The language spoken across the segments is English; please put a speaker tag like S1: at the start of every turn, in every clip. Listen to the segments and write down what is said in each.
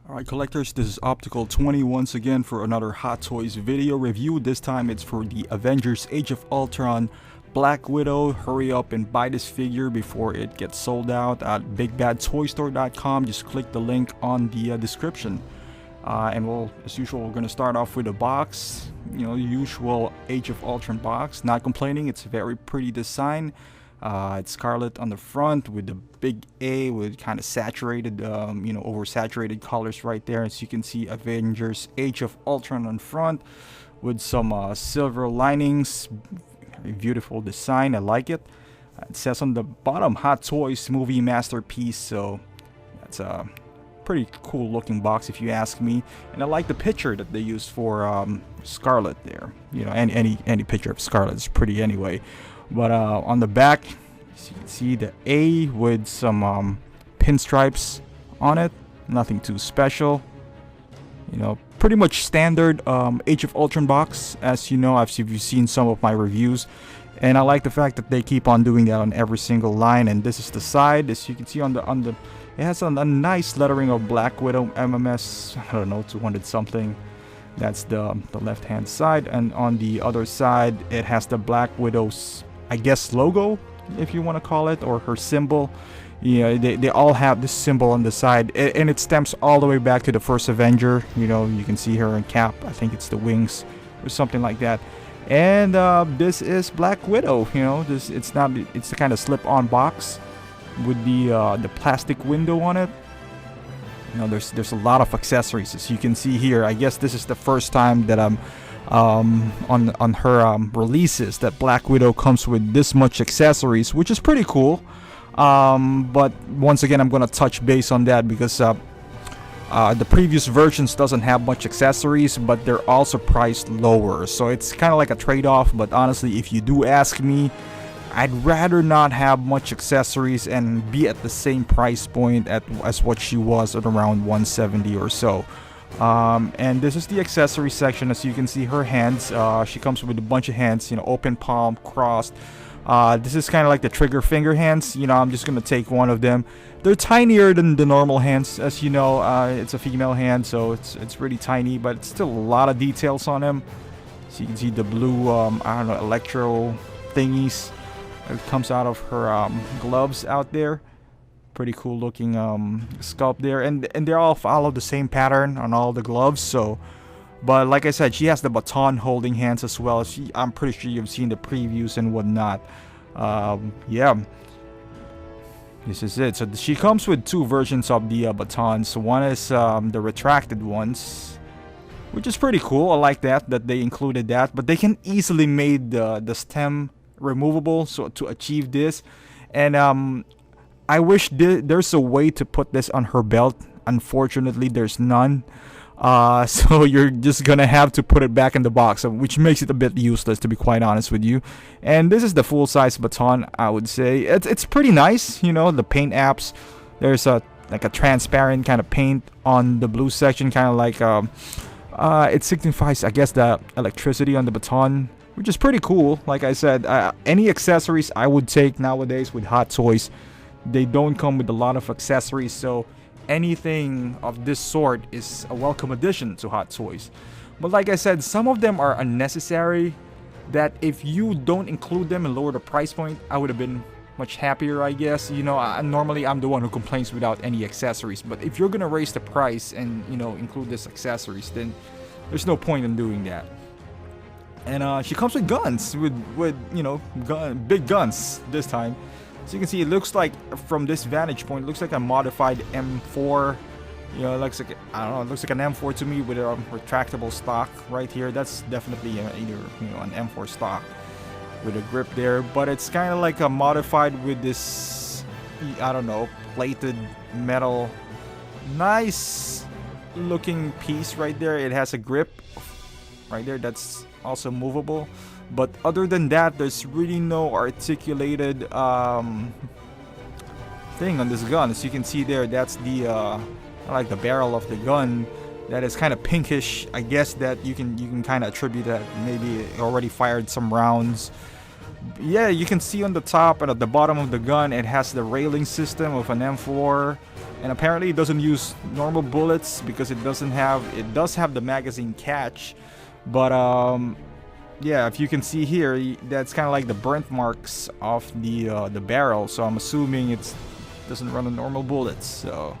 S1: Alright collectors, this is Optical 20 once again for another Hot Toys video review. This time it's for the Avengers Age of Ultron Black Widow. Hurry up and buy this figure before it gets sold out at bigbadtoystore.com. Just click the link on the description. And as usual, we're going to start off with a box. You know, the usual Age of Ultron box. Not complaining, it's a very pretty design. It's scarlet on the front with the big A with kind of saturated, oversaturated colors right there. As you can see, Avengers Age of Ultron on front with some silver linings. Very beautiful design, I like it. It says on the bottom, Hot Toys Movie Masterpiece, so that's a pretty cool looking box if you ask me. And I like the picture that they used for Scarlet there. You know, any picture of Scarlet is pretty anyway. But on the back, you can see the A with some pinstripes on it. Nothing too special. You know, pretty much standard Age of Ultron box. As you know, you've seen some of my reviews. And I like the fact that they keep on doing that on every single line. And this is the side. As you can see on the it has a nice lettering of Black Widow MMS. I don't know, 200 something. That's the left hand side. And on the other side, it has the Black Widow's, I guess, logo, if you want to call it, or her symbol. Yeah, they all have this symbol on the side, and it stems all the way back to the first Avenger. You know, you can see her in cap. I think it's the wings or something like that. And this is Black Widow. You know, it's the kind of slip-on box with the plastic window on it. You know, there's a lot of accessories, as you can see here. I guess this is the first time that I'm on her releases that Black Widow comes with this much accessories, which is pretty cool. But once again, I'm gonna touch base on that because the previous versions doesn't have much accessories, but they're also priced lower, so it's kind of like a trade-off. But honestly, if you do ask me, I'd rather not have much accessories and be at the same price point as what she was at around 170 or so. And this is the accessory section. As you can see, her hands, she comes with a bunch of hands, you know, open palm, crossed. This is kind of like the trigger finger hands. You know, I'm just gonna take one of them. They're tinier than the normal hands, as you know. It's a female hand, so it's really tiny, but it's still a lot of details on them. So you can see the blue, I don't know, electro thingies that comes out of her gloves out there. Pretty cool looking sculpt there, and they all follow the same pattern on all the gloves. So, but like I said, she has the baton holding hands as well. I'm pretty sure you've seen the previews and whatnot. Yeah, this is it. So she comes with two versions of the batons. One is the retracted ones, which is pretty cool. I like that they included that, but they can easily made the stem removable, so to achieve this. And I wish there's a way to put this on her belt. Unfortunately, there's none. So you're just gonna have to put it back in the box, which makes it a bit useless, to be quite honest with you. And this is the full-size baton, I would say. It's pretty nice, you know, the paint apps. There's like a transparent kind of paint on the blue section, kind of like it signifies, I guess, the electricity on the baton, which is pretty cool. Like I said, any accessories I would take nowadays with Hot Toys. They don't come with a lot of accessories, so anything of this sort is a welcome addition to Hot Toys. But like I said, some of them are unnecessary, that if you don't include them and lower the price point, I would have been much happier, I guess. You know, normally I'm the one who complains without any accessories, but if you're gonna raise the price and, you know, include this accessories, then there's no point in doing that. And she comes with guns, with you know, big guns this time. So you can see, it looks like, from this vantage point, it looks like a modified M4. You know, it looks like, I don't know, it looks like an M4 to me with a retractable stock right here. That's definitely either, you know, an M4 stock with a grip there. But it's kind of like a modified with this, I don't know, plated metal. Nice looking piece right there. It has a grip right there that's also movable. But other than that, there's really no articulated thing on this gun. As you can see there, that's the like the barrel of the gun that is kind of pinkish. I guess that you can kind of attribute that maybe it already fired some rounds. Yeah, you can see on the top and at the bottom of the gun, it has the railing system of an M4, and apparently it doesn't use normal bullets because it does have the magazine catch, but yeah, if you can see here, that's kind of like the burnt marks of the barrel, so I'm assuming it doesn't run on normal bullets. So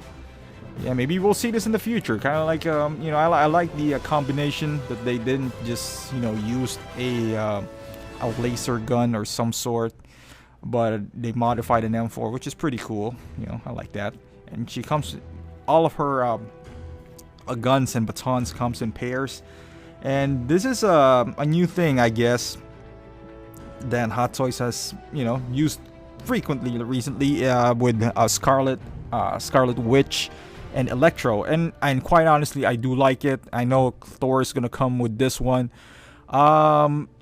S1: yeah, maybe we'll see this in the future. Kind of like you know, I like the combination that they didn't just, you know, use a laser gun or some sort, but they modified an M4, which is pretty cool. You know, I like that. And she comes, all of her guns and batons comes in pairs. And this is a new thing, I guess, that Hot Toys has, you know, used frequently recently with Scarlet Witch and Electro. And quite honestly, I do like it. I know Thor is gonna come with this one.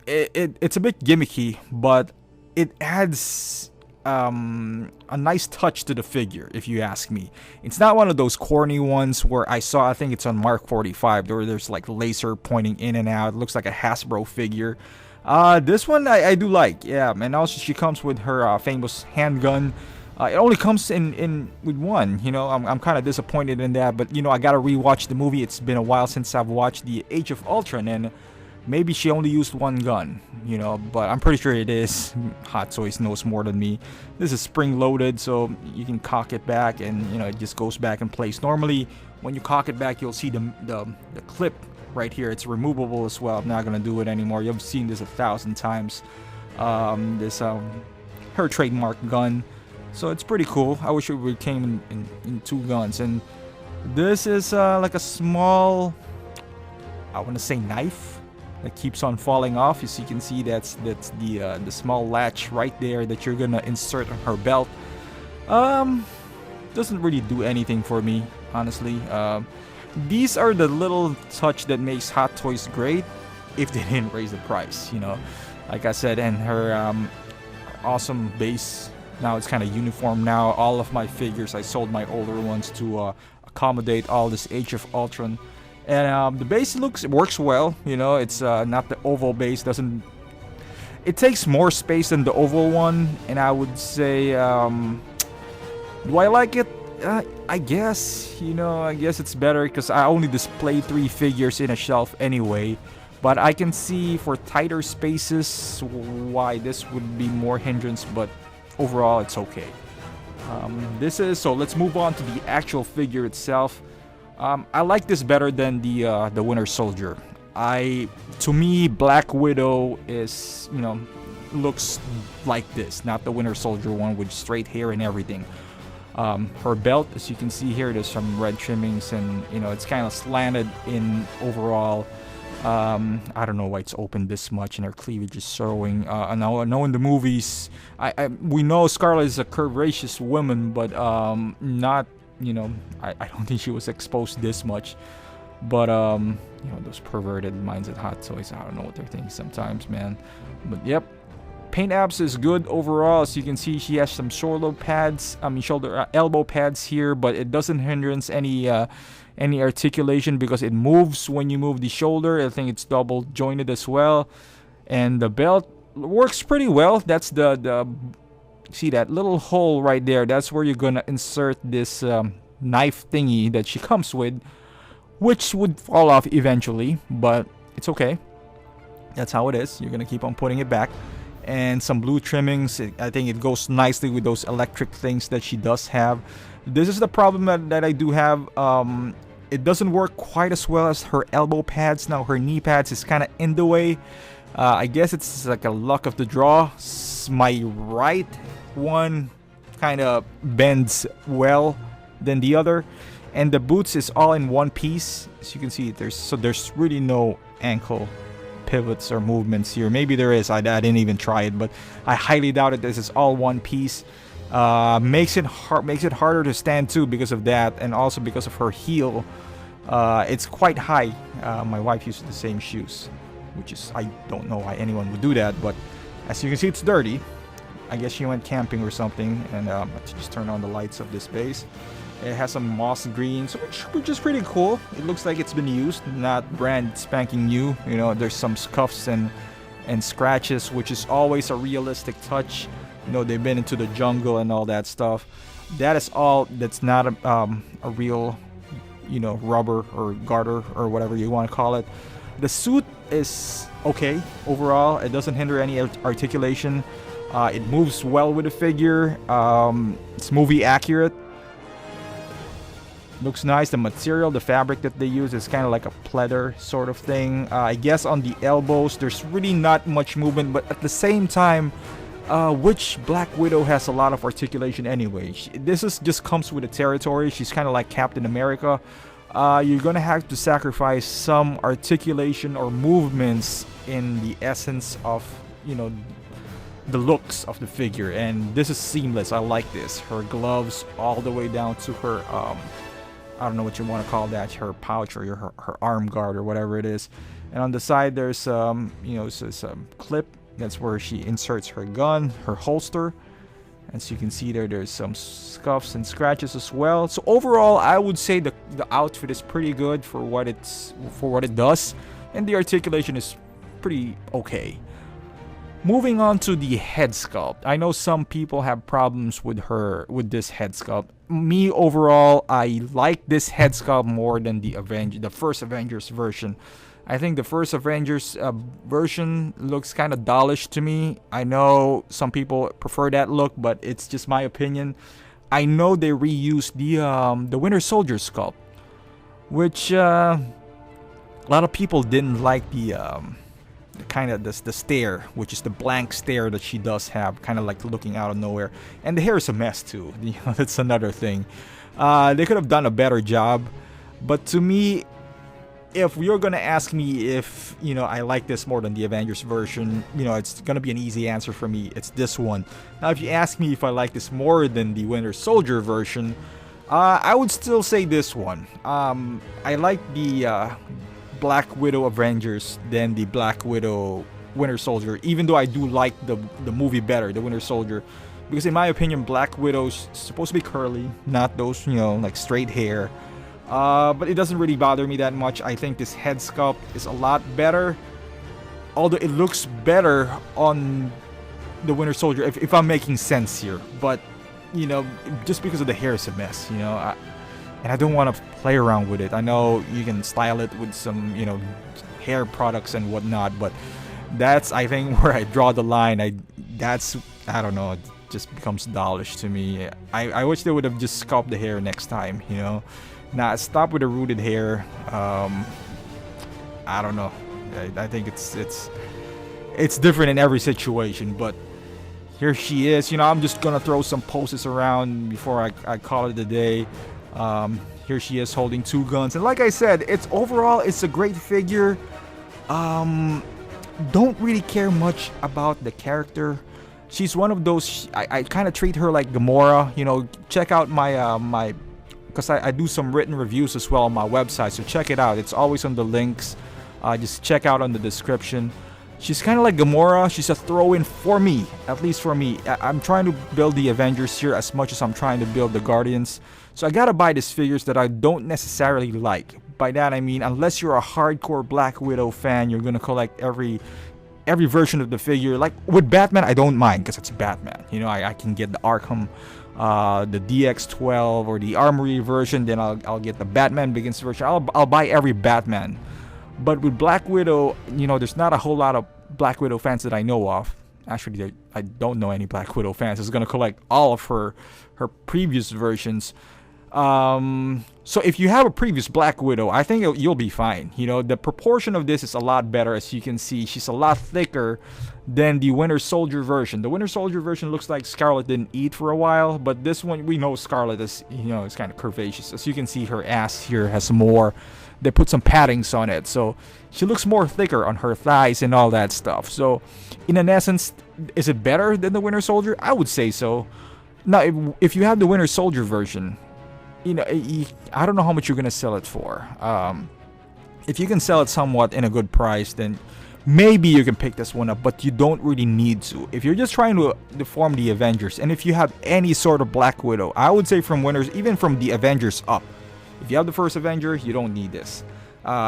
S1: It's a bit gimmicky, but it adds a nice touch to the figure, if you ask me. It's not one of those corny ones where I think it's on Mark 45, where there's like laser pointing in and out. It looks like a Hasbro figure. This one I do like, yeah. And also she comes with her famous handgun. It only comes in with one. You know, I'm kind of disappointed in that, but you know, I gotta rewatch the movie. It's been a while since I've watched the Age of Ultron, and maybe she only used one gun, you know, but I'm pretty sure it is. Hot Toys knows more than me. This is spring loaded, so you can cock it back and, you know, it just goes back in place. Normally, when you cock it back, you'll see the clip right here. It's removable as well. I'm not going to do it anymore. You've seen this 1,000 times. Her trademark gun. So it's pretty cool. I wish it came in two guns. And this is like a small, I want to say knife, that keeps on falling off. As you can see, that's the small latch right there that you're gonna insert on her belt. Doesn't really do anything for me, honestly. These are the little touch that makes Hot Toys great if they didn't raise the price, you know. Like I said, and her awesome base. Now it's kind of uniform now. All of my figures, I sold my older ones to accommodate all this Age of Ultron. And the base works well, you know. It's not the oval base. It takes more space than the oval one, and I would say, do I like it? I guess, you know, I guess it's better because I only display 3 figures in a shelf anyway. But I can see for tighter spaces why this would be more hindrance, but overall it's okay. So let's move on to the actual figure itself. I like this better than the Winter Soldier. To me, Black Widow is, you know, looks like this, not the Winter Soldier one with straight hair and everything. Her belt, as you can see here, there's some red trimmings, and you know, it's kind of slanted in overall. I don't know why it's open this much, and her cleavage is showing. I know in the movies, we know Scarlet is a curvaceous woman, but not. You know, I don't think she was exposed this much. But, you know, those perverted minds at Hot Toys, I don't know what they're thinking sometimes, man. But, yep. Paint apps is good overall. As you can see, she has some elbow pads here, but it doesn't hindrance any articulation because it moves when you move the shoulder. I think it's double jointed as well. And the belt works pretty well. That's see that little hole right there? That's where you're gonna insert this knife thingy that she comes with, which would fall off eventually, but it's okay. That's how it is. You're gonna keep on putting it back. And some blue trimmings. I think it goes nicely with those electric things that she does have. This is the problem that I do have. It doesn't work quite as well as her elbow pads. Now her knee pads is kind of in the way. I guess it's like a luck of the draw. My right one kind of bends well than the other, and the boots is all in one piece. As you can see, there's really no ankle pivots or movements here. Maybe there is. I didn't even try it, but I highly doubt it. This is all one piece. Makes it harder to stand too because of that, and also because of her heel. It's quite high. My wife uses the same shoes, which is, I don't know why anyone would do that, but as you can see, it's dirty. I guess she went camping or something, and let's just turn on the lights of this base. It has some moss greens, which is pretty cool. It looks like it's been used, not brand spanking new. You know, there's some scuffs and and scratches, which is always a realistic touch. You know, they've been into the jungle and all that stuff. That is all. That's not a real, you know, rubber or garter or whatever you want to call it. The suit is okay overall. It doesn't hinder any articulation. It moves well with the figure. It's movie accurate. Looks nice. The material, the fabric that they use is kind of like a pleather sort of thing. I guess on the elbows, there's really not much movement, but at the same time, which Black Widow has a lot of articulation anyway. This is just comes with the territory. She's kind of like Captain America. You're gonna have to sacrifice some articulation or movements in the essence of, you know, the looks of the figure, and this is seamless. I like this. Her gloves all the way down to her I don't know what you want to call that, her pouch or her arm guard or whatever it is. And on the side there's you know, it's a clip. That's where she inserts her gun, her holster. As you can see there's some scuffs and scratches as well. So overall, I would say the outfit is pretty good for what it does, and the articulation is pretty okay. Moving on to the head sculpt. I know some people have problems with this head sculpt. Me overall, I like this head sculpt more than the first Avengers version. I think the first Avengers version looks kind of dollish to me. I know some people prefer that look, but it's just my opinion. I know they reused the Winter Soldier sculpt, which a lot of people didn't like the kind of the stare, which is the blank stare that she does have, kind of like looking out of nowhere. And the hair is a mess too. You know, that's another thing. They could have done a better job, but to me, if you're gonna ask me if, you know, I like this more than the Avengers version, you know, it's gonna be an easy answer for me. It's this one. Now, if you ask me if I like this more than the Winter Soldier version, I would still say this one. I like the Black Widow Avengers than the Black Widow Winter Soldier, even though I do like the movie better, the Winter Soldier, because in my opinion, Black Widow's supposed to be curly, not those, you know, like straight hair. But it doesn't really bother me that much. I think this head sculpt is a lot better, although it looks better on the Winter Soldier, if I'm making sense here. But, you know, just because of the hair is a mess, you know, and I don't want to play around with it. I know you can style it with some, you know, hair products and whatnot, but that's, I think, where I draw the line. I don't know, it just becomes dollish to me. I wish they would have just sculpted the hair next time, you know. Nah, stop with the rooted hair. I don't know. I think it's different in every situation, but here she is. You know, I'm just gonna throw some poses around before I call it a day. Here she is holding two guns, and like I said, it's a great figure. Don't really care much about the character. She's one of those. I kind of treat her like Gamora. You know, check out my because I do some written reviews as well on my website, so check it out. It's always on the links. Just check out on the description. She's kind of like Gamora. She's a throw-in for me, at least for me. I'm trying to build the Avengers here as much as I'm trying to build the Guardians. So I gotta buy these figures that I don't necessarily like. By that I mean, unless you're a hardcore Black Widow fan, you're gonna collect every version of the figure. Like with Batman, I don't mind because it's Batman. You know, I can get the Arkham, the DX12 or the Armory version. Then I'll get the Batman Begins version. I'll buy every Batman. But with Black Widow, you know, there's not a whole lot of Black Widow fans that I know of. Actually, I don't know any Black Widow fans. It's gonna collect all of her previous versions. So if you have a previous Black Widow, I think you'll be fine. You know, the proportion of this is a lot better. As you can see, she's a lot thicker than the Winter Soldier version. The Winter Soldier version looks like Scarlet didn't eat for a while, but this one, we know Scarlet is, you know, it's kind of curvaceous. As you can see, her ass here has more. They put some paddings on it, so she looks more thicker on her thighs and all that stuff. So, in an essence, is it better than the Winter Soldier? I would say so. Now, if you have the Winter Soldier version, you know, I don't know how much you're gonna sell it for. If you can sell it somewhat in a good price, then maybe you can pick this one up, but you don't really need to. If you're just trying to form the Avengers, and if you have any sort of Black Widow, I would say from Winners, even from the Avengers up. If you have the first Avenger, you don't need this.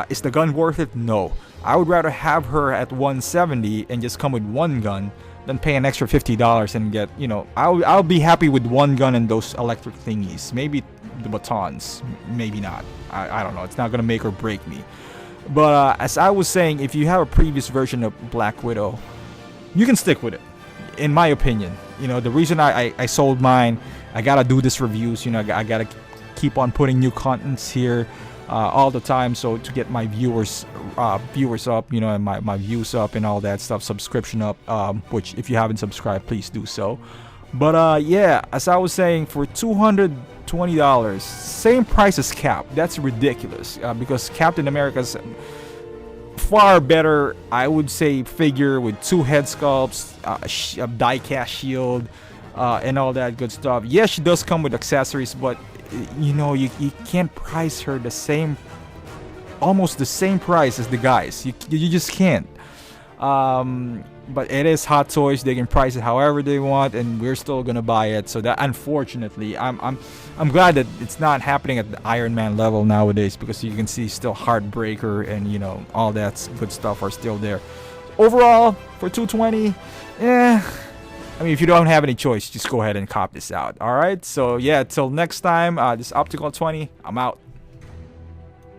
S1: Is the gun worth it? No. I would rather have her at 170 and just come with one gun than pay an extra $50 and get, you know, I'll be happy with one gun and those electric thingies. Maybe the batons, maybe not. I don't know. It's not gonna make or break me. But as I was saying, if you have a previous version of Black Widow, you can stick with it, in my opinion. You know, the reason I sold mine, I gotta do this reviews. You know, I gotta keep on putting new contents here all the time, so to get my viewers up, you know, and my views up and all that stuff, subscription up, which if you haven't subscribed, please do so. But yeah, as I was saying, for $220, same price as Cap. That's ridiculous, because Captain America's far better, I would say, figure with 2 head sculpts, a die-cast shield, and all that good stuff. Yes, she does come with accessories, but you know, you can't price her the same, almost the same price as the guys. You just can't. But it is Hot Toys. They can price it however they want, and we're still gonna buy it. So that, unfortunately, I'm glad that it's not happening at the Iron Man level nowadays, because you can see still Heartbreaker and, you know, all that good stuff are still there. Overall, for $220, I mean, if you don't have any choice, just go ahead and cop this out. Alright, so yeah, till next time, this is Optical 20. I'm out.